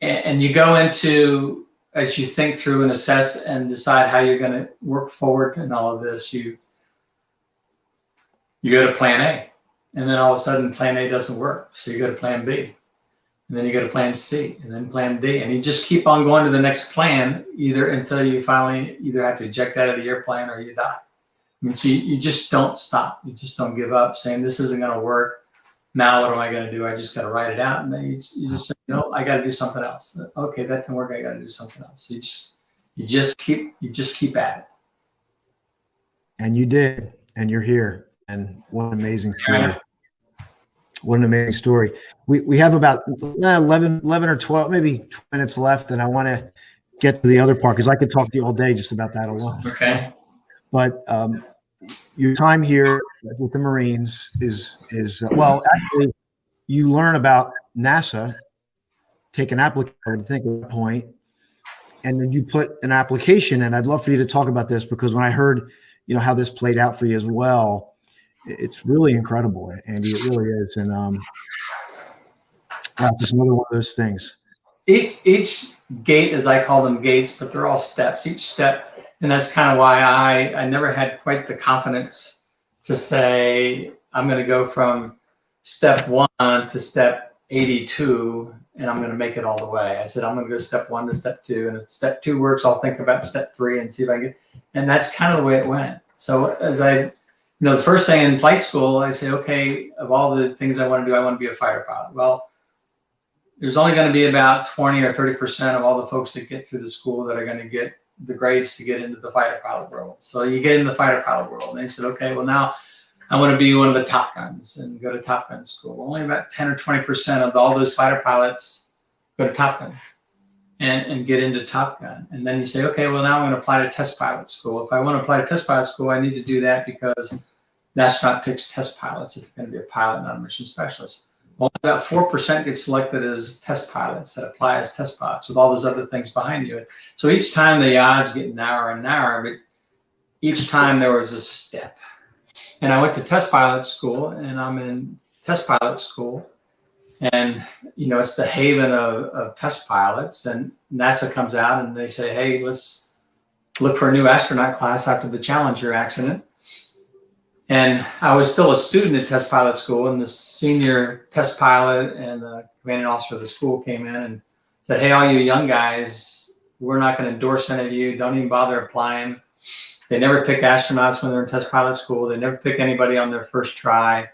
And you go into, as you think through and assess and decide how you're going to work forward in all of this, you go to plan A. And then all of a sudden plan A doesn't work. So you go to plan B. And then you go to plan C, and then plan D. And you just keep on going to the next plan, either until you finally either have to eject out of the airplane or you die. So you just don't stop. You just don't give up, saying this isn't going to work. Now what am I going to do? I just got to write it out. And then you just say, no, I got to do something else. Okay, that can work. I got to do something else. You just keep at it. And you did, and you're here. And what an amazing story. What an amazing story. We have about 11 or 12, maybe 20 minutes left, and I want to get to the other part, because I could talk to you all day just about that alone. Okay. But your time here with the Marines is actually, you learn about NASA, take an application, I would think, at that point, and then you put an application in. I'd love for you to talk about this, because when I heard, how this played out for you as well, it's really incredible, Andy. It really is. And Just another one of those things. Each gate, as I call them gates, but they're all steps, each step. And that's kind of why I never had quite the confidence to say, I'm going to go from step 1 to step 82, and I'm going to make it all the way. I said, I'm going to go step 1 to step 2. And if step 2 works, I'll think about step 3 and see if I can get, and that's kind of the way it went. So as the first thing in flight school, I say, okay, of all the things I want to do, I want to be a fighter pilot. Well, there's only going to be about 20 or 30% of all the folks that get through the school that are going to get the grades to get into the fighter pilot world. So you get into the fighter pilot world. And they said, okay, well, now I want to be one of the Top Guns and go to Top Gun school. Only about 10 or 20% of all those fighter pilots go to Top Gun and get into Top Gun. And then you say, okay, well, now I'm going to apply to test pilot school. If I want to apply to test pilot school, I need to do that because the astronaut picks test pilots if you're going to be a pilot, not a mission specialist. Well, about 4% get selected as test pilots that apply as test pilots with all those other things behind you. So each time the odds get narrower and narrower, but each time there was a step. And I went to test pilot school, and I'm in test pilot school. And, it's the haven of test pilots. And NASA comes out and they say, hey, let's look for a new astronaut class after the Challenger accident. And I was still a student at test pilot school, and the senior test pilot and the commanding officer of the school came in and said, hey, all you young guys, we're not going to endorse any of you. Don't even bother applying. They never pick astronauts when they're in test pilot school. They never pick anybody on their first try.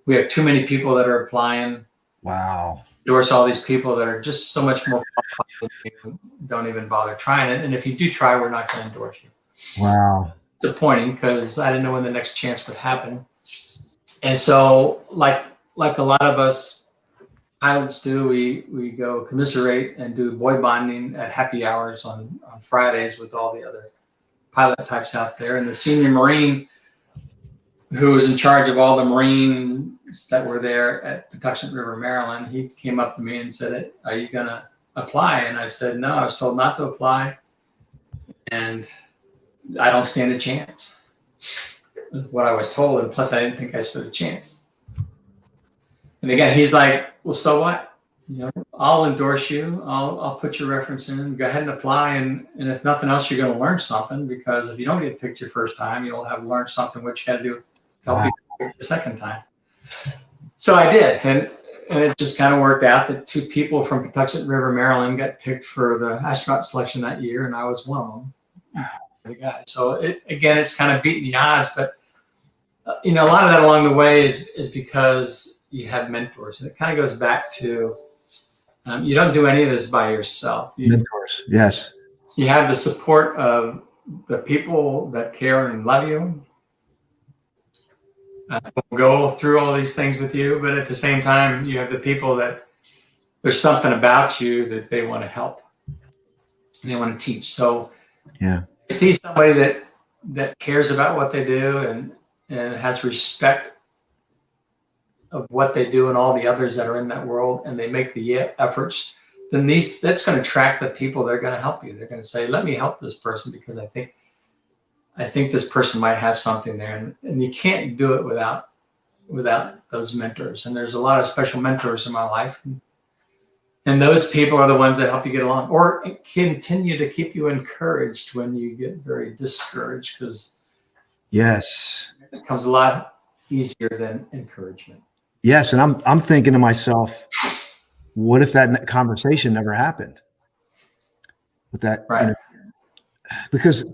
We have too many people that are applying. Wow. Endorse all these people that are just so much more qualified than you. Don't even bother trying it. And if you do try, we're not going to endorse you. Wow. Disappointing because I didn't know when the next chance would happen. And so like a lot of us pilots do, we go commiserate and do boy bonding at happy hours on Fridays with all the other pilot types out there. And the senior Marine who was in charge of all the Marines that were there at Patuxent River, Maryland, he came up to me and said, are you going to apply? And I said, no, I was told not to apply. And I don't stand a chance. What I was told, and plus I didn't think I stood a chance. And again, he's like, well, so what? I'll endorse you. I'll put your reference in. Go ahead and apply. And if nothing else, you're going to learn something, because if you don't get picked your first time, you'll have learned something what you got to do to help you pick the second time. So I did. And it just kind of worked out that 2 people from Patuxent River, Maryland got picked for the astronaut selection that year, and I was one of them. The guy. So it's kind of beating the odds, but a lot of that along the way is because you have mentors, and it kind of goes back to you don't do any of this by yourself. Mentors, yes. You have the support of the people that care and love you, go through all these things with you, but at the same time, you have the people that there's something about you that they want to help and they want to teach. So yeah. See somebody that cares about what they do and has respect of what they do and all the others that are in that world, and they make the efforts, then that's going to attract the people that are going to help you. They're going to say, let me help this person because I think this person might have something there. And you can't do it without those mentors. And there's a lot of special mentors in my life. And those people are the ones that help you get along or continue to keep you encouraged when you get very discouraged, because yes, it becomes a lot easier than encouragement. Yes. And I'm thinking to myself, what if that conversation never happened with that? Right. Because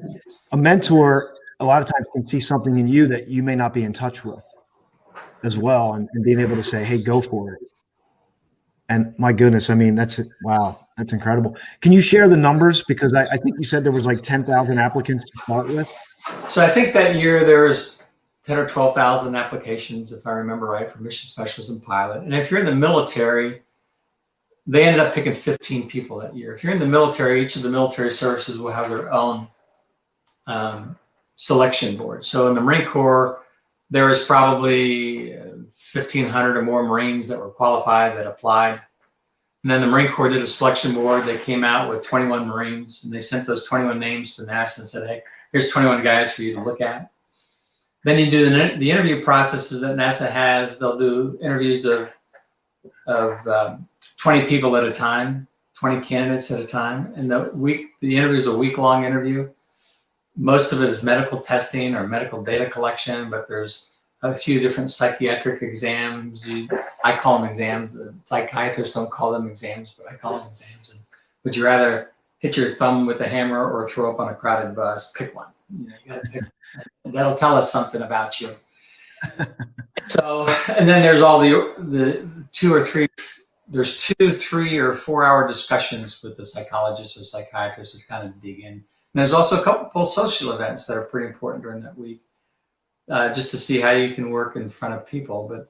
a mentor a lot of times can see something in you that you may not be in touch with as well. And being able to say, hey, go for it. And my goodness, I mean, that's incredible. Can you share the numbers? Because I think you said there was like 10,000 applicants to start with. So I think that year there was 10 or 12,000 applications, if I remember right, for mission specialist and pilot. And if you're in the military, they ended up picking 15 people that year. If you're in the military, each of the military services will have their own selection board. So in the Marine Corps, there was probably 1,500 or more Marines that were qualified that applied. And then the Marine Corps did a selection board. They came out with 21 Marines, and they sent those 21 names to NASA and said, hey, here's 21 guys for you to look at. Then you do the interview processes that NASA has. They'll do interviews of 20 people at a time, 20 candidates at a time. And the interview is a week-long interview. Most of it is medical testing or medical data collection, but there's a few different psychiatric exams. I call them exams. The psychiatrists don't call them exams, but I call them exams. And would you rather hit your thumb with a hammer or throw up on a crowded bus? Pick one. You got to pick. That'll tell us something about you. So, and then there's all the 2 or 3. There's 2, 3, or 4 hour discussions with the psychologist or psychiatrist to kind of dig in. And there's also a couple of social events that are pretty important during that week, just to see how you can work in front of people. But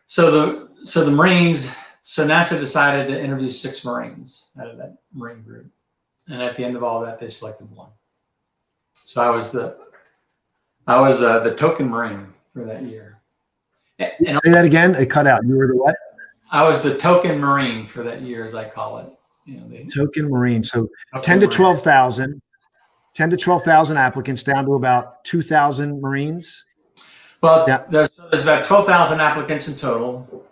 so the Marines, so NASA decided to interview 6 Marines out of that Marine group, and at the end of all that, they selected 1. So I was the token Marine for that year. And say that again. It cut out. You were the what? I was the token Marine for that year, as I call it. Token Marine. So 10 to 12,000 applicants down to about 2,000 Marines. Well, yeah. There's about 12,000 applicants in total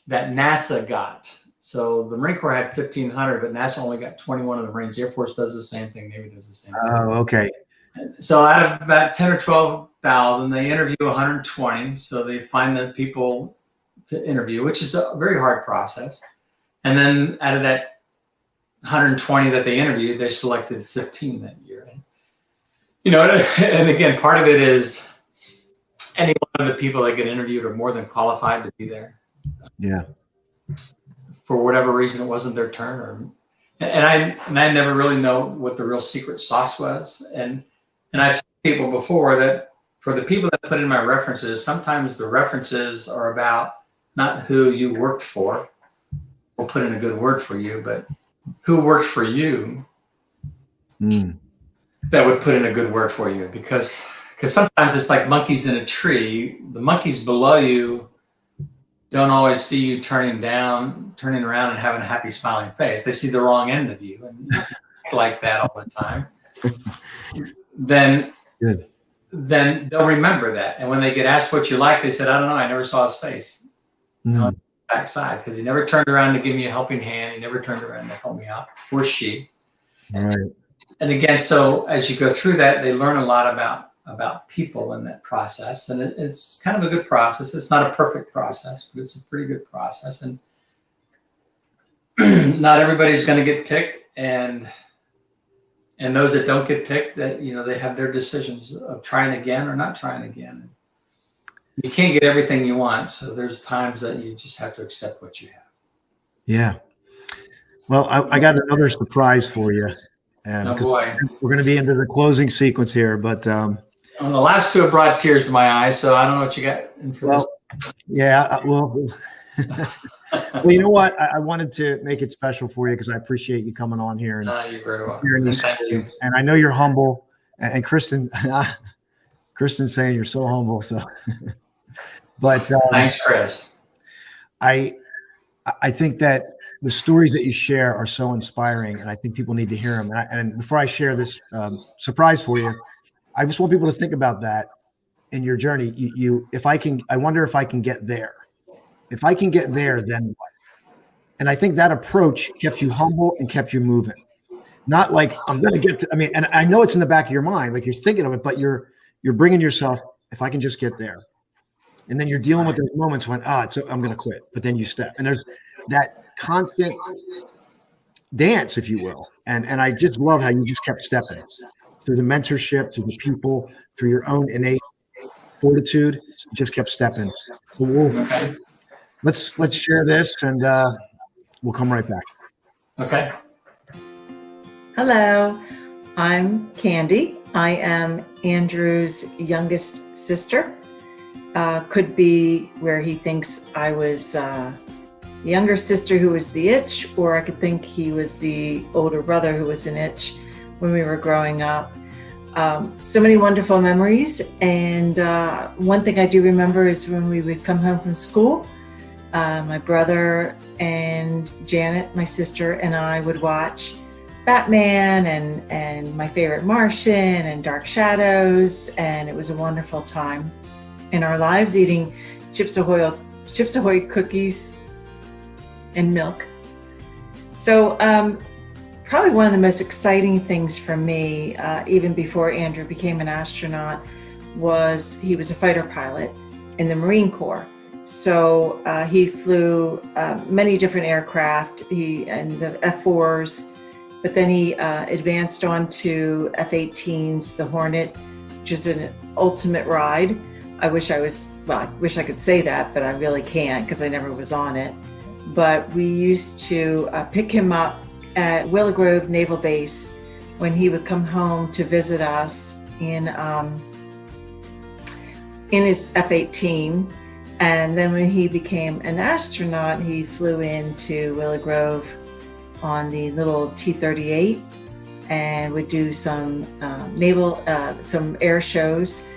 that NASA got. So the Marine Corps had 1,500, but NASA only got 21 of the Marines. The Air Force does the same thing. Navy does the same thing. Oh, okay. So out of about 10 or 12,000, they interview 120. So they find the people to interview, which is a very hard process. And then out of that 120 that they interviewed, they selected 15 that year. And again, part of it is any one of the people that get interviewed are more than qualified to be there. Yeah. For whatever reason, it wasn't their turn, and I never really know what the real secret sauce was. And I've told people before that for the people that put in my references, sometimes the references are about not who you worked for, we'll put in a good word for you, but who worked for you that would put in a good word for you. Because sometimes it's like monkeys in a tree. The monkeys below you don't always see you turning around and having a happy smiling face. They see the wrong end of you. And if you act like that all the time, then they'll remember that. And when they get asked what you like, they said, I don't know, I never saw his face. Backside, because he never turned around to give me a helping hand. He never turned around to help me out, or she. Right. And again, so as you go through that, they learn a lot about people in that process, and it's kind of a good process. It's not a perfect process, but it's a pretty good process. And not everybody's going to get picked, and those that don't get picked, that they have their decisions of trying again or not trying again. You can't get everything you want, so there's times that you just have to accept what you have. Yeah. Well, I got another surprise for you. And oh boy, we're going to be into the closing sequence here, but well, the last 2 have brought tears to my eyes, so I don't know what you got in for this. Yeah, well, you know what? I wanted to make it special for you because I appreciate you coming on here and you're very welcome. hearing these stories. And I know you're humble, and Kristen's saying you're so humble. So, but thanks, Chris. I think that the stories that you share are so inspiring, and I think people need to hear them. And before I share this surprise for you, I just want people to think about that in your journey. I wonder if I can get there. If I can get there, then what? And I think that approach kept you humble and kept you moving. Not like I'm going to get to. And I know it's in the back of your mind, like you're thinking of it, but you're bringing yourself. If I can just get there, and then you're dealing with those moments when I'm going to quit, but then you step, and there's that constant dance, if you will. And I just love how you just kept stepping through the mentorship, through the people, through your own innate fortitude. You just kept stepping. So let's share this, and we'll come right back. Okay. Hello, I'm Candy. I am Andrew's youngest sister. Could be where he thinks I was the younger sister who was the itch, or I could think he was the older brother who was an itch when we were growing up. So many wonderful memories. And one thing I do remember is when we would come home from school, my brother and Janet, my sister, and I would watch Batman and my favorite Martian and Dark Shadows. And it was a wonderful time in our lives, eating Chips Ahoy cookies and milk. So probably one of the most exciting things for me, even before Andrew became an astronaut, was he was a fighter pilot in the Marine Corps. So he flew many different aircraft, and the F-4s, but then he advanced on to F-18s, the Hornet, which is an ultimate ride. I wish I could say that, but I really can't because I never was on it. But we used to pick him up at Willow Grove Naval Base when he would come home to visit us in his F-18. And then when he became an astronaut, he flew into Willow Grove on the little T-38 and would do some some air shows.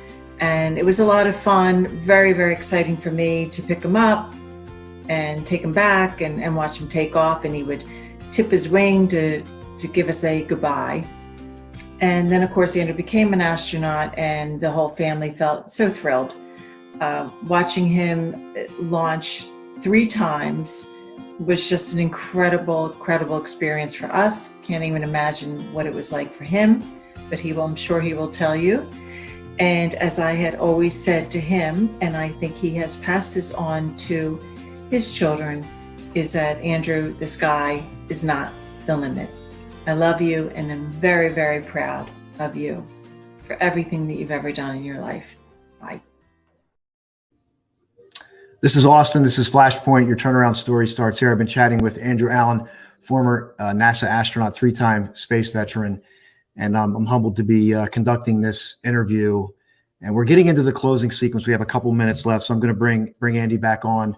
And it was a lot of fun, very, very exciting for me to pick him up and take him back and watch him take off. And he would tip his wing to give us a goodbye. And then, of course, Andrew became an astronaut, and the whole family felt so thrilled. Watching him launch 3 times was just an incredible experience for us. Can't even imagine what it was like for him, but I'm sure he will tell you. And as I had always said to him, and I think he has passed this on to his children, is that, Andrew, the sky is not the limit. I love you, and I'm very, very proud of you for everything that you've ever done in your life. Bye. This is Austin. This is Flashpoint. Your turnaround story starts here. I've been chatting with Andrew Allen, former NASA astronaut, 3-time space veteran. And I'm humbled to be conducting this interview. And we're getting into the closing sequence. We have a couple minutes left, so I'm going to bring Andy back on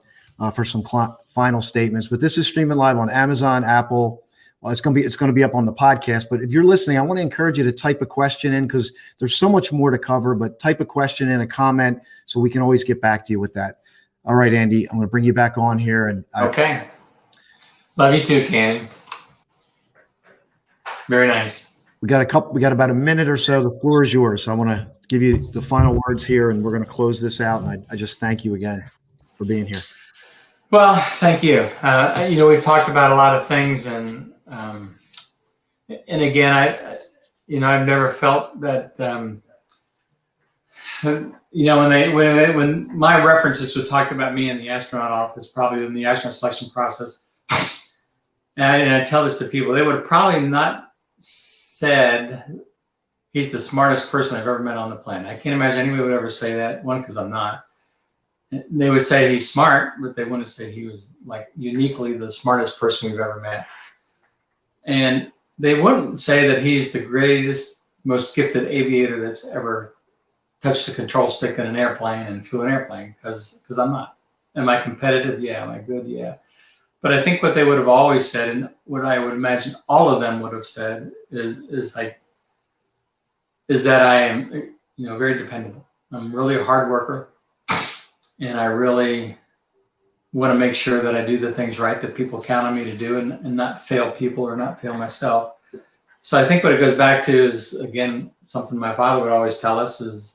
for some final statements. But this is streaming live on Amazon, Apple. Well, it's going to be up on the podcast. But if you're listening, I want to encourage you to type a question in, because there's so much more to cover. But type a question in, a comment, so we can always get back to you with that. All right, Andy, I'm going to bring you back on here. And okay. Love you too, Candy. Very nice. We got about a minute or so. The floor is yours. So I want to give you the final words here, and we're going to close this out. And I just thank you again for being here. Well, thank you. We've talked about a lot of things, and again, I've never felt that, when my references would talk about me in the astronaut office, probably in the astronaut selection process, and I tell this to people, they would have probably not said he's the smartest person I've ever met on the planet. I can't imagine anybody would ever say that. One, because I'm not. They would say he's smart, but they wouldn't say he was like uniquely the smartest person we've ever met. And they wouldn't say that he's the greatest, most gifted aviator that's ever touched a control stick in an airplane and flew an airplane, because I'm not. Am I competitive? Yeah. Am I good? Yeah. But I think what they would have always said, and what I would imagine all of them would have said, is that I am, very dependable. I'm really a hard worker, and I really want to make sure that I do the things right that people count on me to do, and not fail people or not fail myself. So I think what it goes back to is, again, something my father would always tell us is,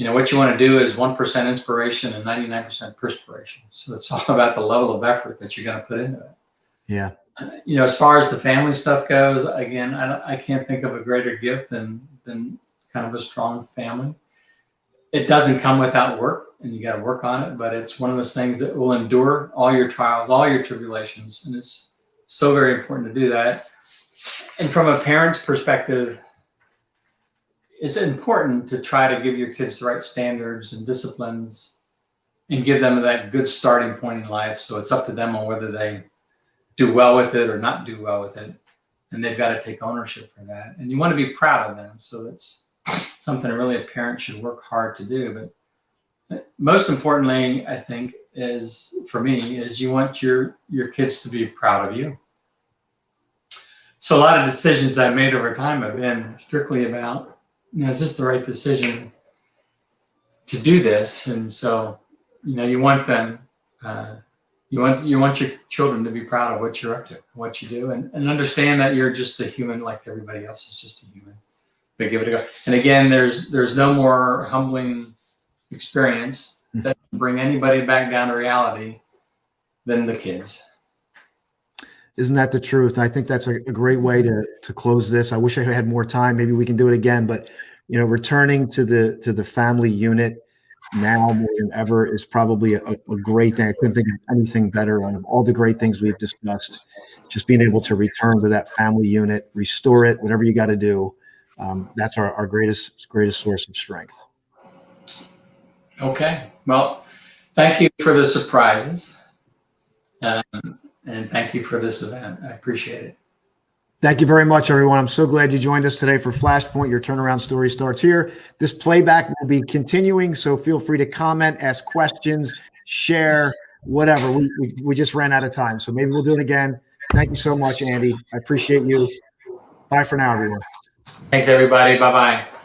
what you want to do is 1% inspiration and 99% perspiration. So it's all about the level of effort that you're going to put into it. Yeah. As far as the family stuff goes, again, I can't think of a greater gift than kind of a strong family. It doesn't come without work, and you got to work on it, but it's one of those things that will endure all your trials, all your tribulations. And it's so very important to do that. And from a parent's perspective, it's important to try to give your kids the right standards and disciplines and give them that good starting point in life. So it's up to them on whether they do well with it or not do well with it. And they've got to take ownership for that. And you want to be proud of them. So it's something really a parent should work hard to do. But most importantly, I think, is for me, is you want your kids to be proud of you. So a lot of decisions I made over time have been strictly about, is this the right decision to do this? And so, you want them, you want your children to be proud of what you're up to, what you do, and understand that you're just a human like everybody else is just a human. But give it a go. And again, there's no more humbling experience that can bring anybody back down to reality than the kids. Isn't that the truth? And I think that's a great way to close this. I wish I had more time. Maybe we can do it again. But returning to the family unit now more than ever is probably a great thing. I couldn't think of anything better. Out of all the great things we've discussed, just being able to return to that family unit, restore it, whatever you got to do. That's our greatest source of strength. Okay. Well, thank you for the surprises. And thank you for this event. I appreciate it. Thank you very much, everyone. I'm so glad you joined us today for Flashpoint. Your turnaround story starts here. This playback will be continuing, so feel free to comment, ask questions, share, whatever. We just ran out of time, so maybe we'll do it again. Thank you so much, Andy. I appreciate you. Bye for now, everyone. Thanks, everybody. Bye-bye.